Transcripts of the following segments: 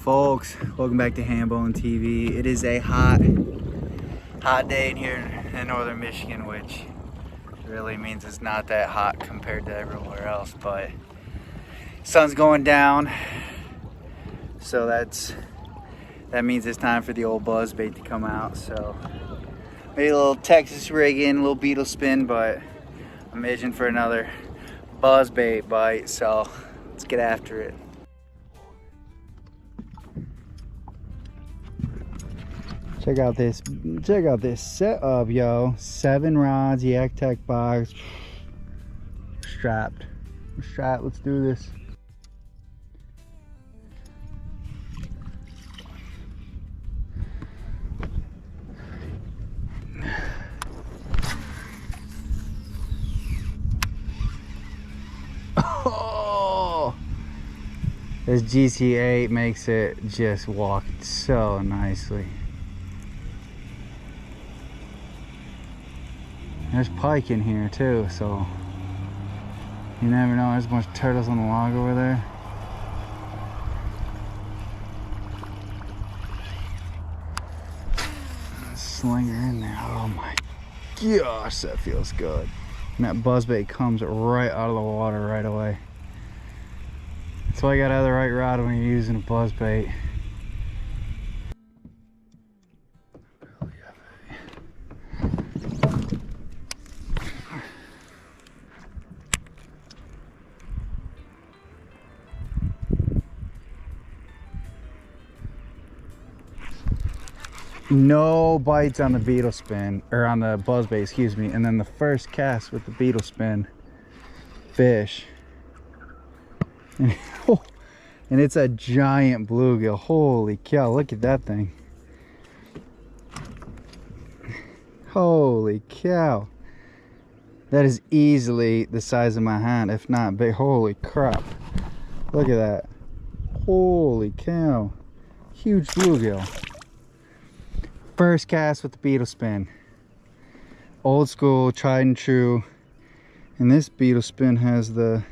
Folks, welcome back to Hambone TV. It is a hot day in here in northern Michigan, which really means it's not that hot compared to everywhere else, but sun's going down, so that means it's time for the old buzzbait to come out. So maybe a little Texas rigging, a little beetle spin, but I'm itching for another buzzbait bite, so let's get after it. Check out this setup, yo. 7 rods, Yakattack box. Strapped. We're strapped, let's do this. Oh! This GT8 makes it just walk so nicely. There's pike in here too, so you never know. There's a bunch of turtles on the log over there. Slinger in there. Oh my gosh, that feels good. And that buzzbait comes right out of the water right away. That's why you gotta have the right rod when you're using a buzzbait. No bites on the beetle spin, or on the buzzbait, excuse me. And then the first cast with the beetle spin, fish. And, and it's a giant bluegill. Holy cow, look at that thing. Holy cow. That is easily the size of my hand, if not big. Holy crap. Look at that. Holy cow. Huge bluegill. First cast with the beetle spin. Old school, tried and true. And this beetle spin has the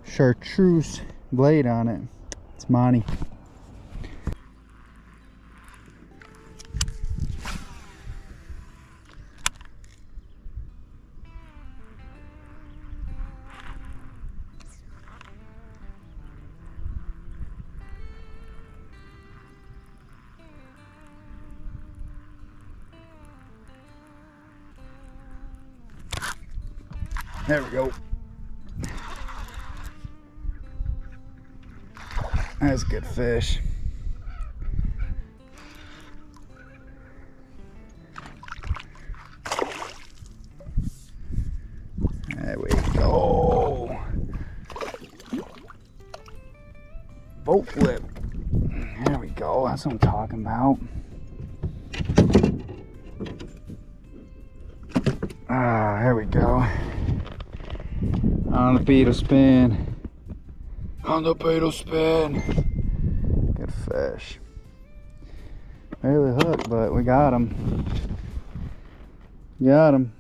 chartreuse blade on it. It's Monty. There we go. That's a good fish. There we go. Boat flip. There we go. That's what I'm talking about. Ah, there we go. On the beetle spin. On the beetle spin. Good fish. Barely hooked, but we got him. Got him.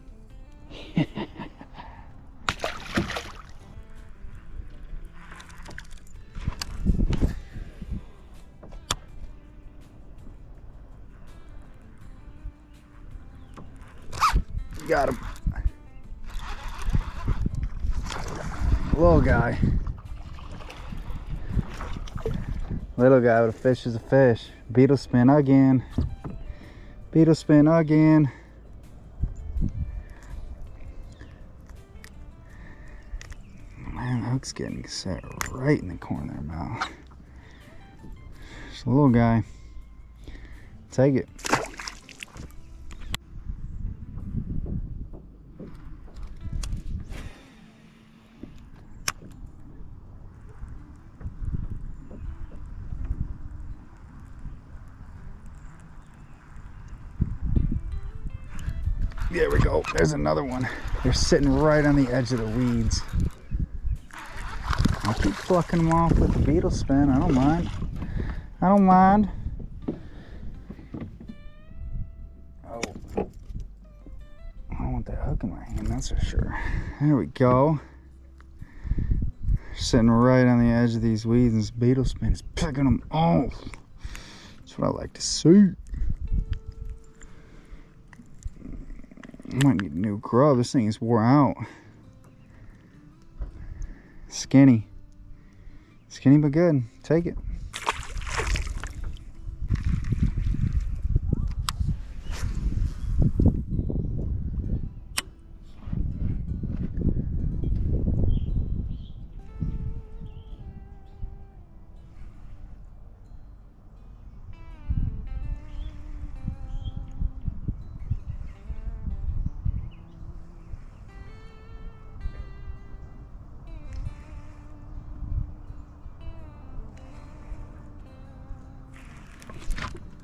Got him. Little guy. Little guy, but a fish is a fish. Beetle spin again. Beetle spin again. Man, the hook's getting set right in the corner of their mouth. Just a little guy. Take it. There we go. There's another one. They're sitting right on the edge of the weeds. I'll keep plucking them off with the beetle spin. I don't mind. I don't mind. Oh. I don't want that hook in my hand, that's for sure. There we go. sitting right on the edge of these weeds, and this beetle spin is picking them off. That's what I like to see. I might need a new grub. This thing is wore out. Skinny. Skinny but good. Take it.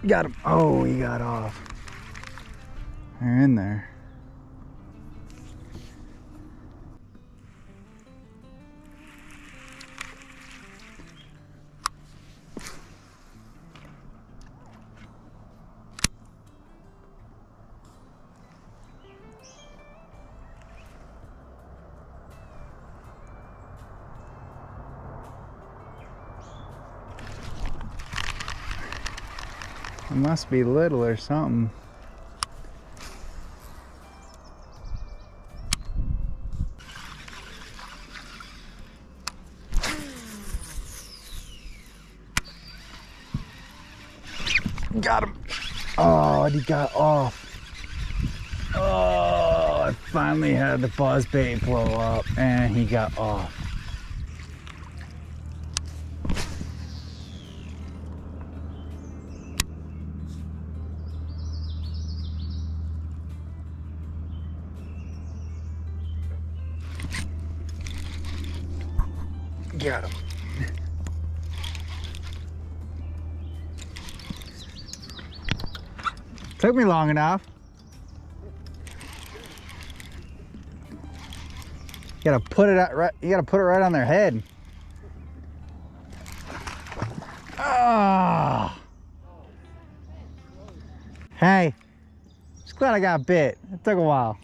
Got him. Oh, he got off. They're in there. It must be little or something. Got him. Oh, and he got off. Oh, I finally had the buzzbait blow up and he got off. Got him. Took me long enough. You gotta put it out right. You gotta put it right on their head. Ah. Hey, just glad I got bit. It took a while.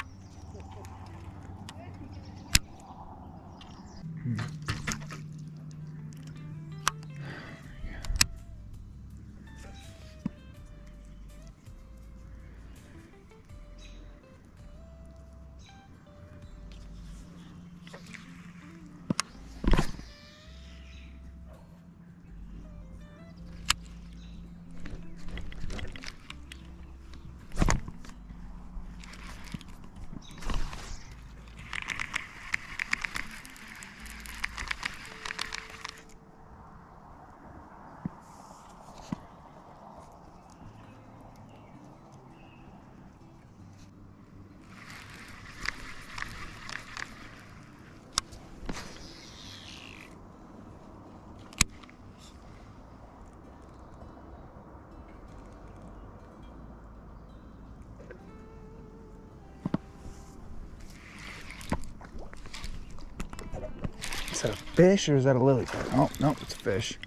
Is that a fish or is that a lily pad? Oh, no, it's a fish.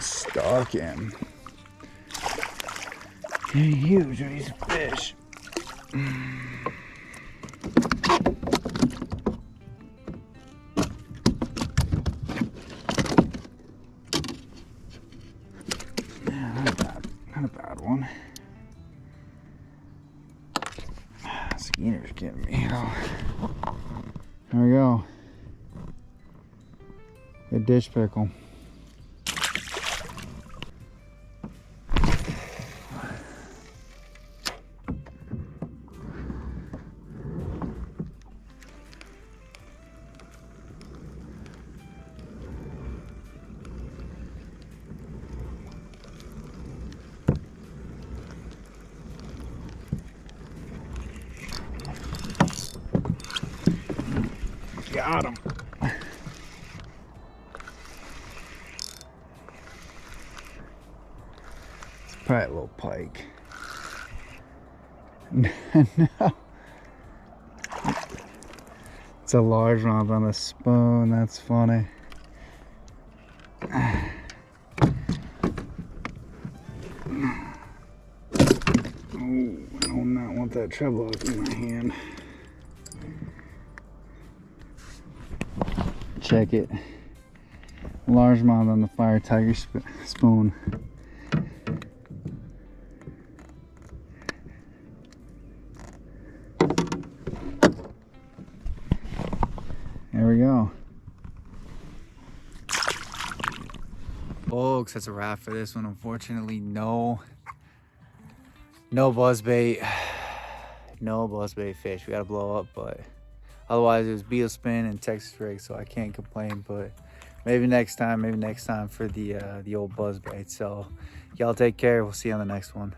Stuck in. They're huge, these fish. Yeah, not a bad one. Skeeter's getting me. Oh. There we go. Good dish pickle. Got him. It's probably a little pike. No. It's a large one on a spoon. That's funny. Oh, I do not want that treble hook in my hand. check it. Largemouth on the fire tiger spoon. There we go. Folks, that's a wrap for this one. Unfortunately, no buzzbait. No buzzbait fish. We gotta blow up, but otherwise it was beetle spin and Texas rig, so I can't complain. But maybe next time for the old buzzbait. So y'all take care. We'll see you on the next one.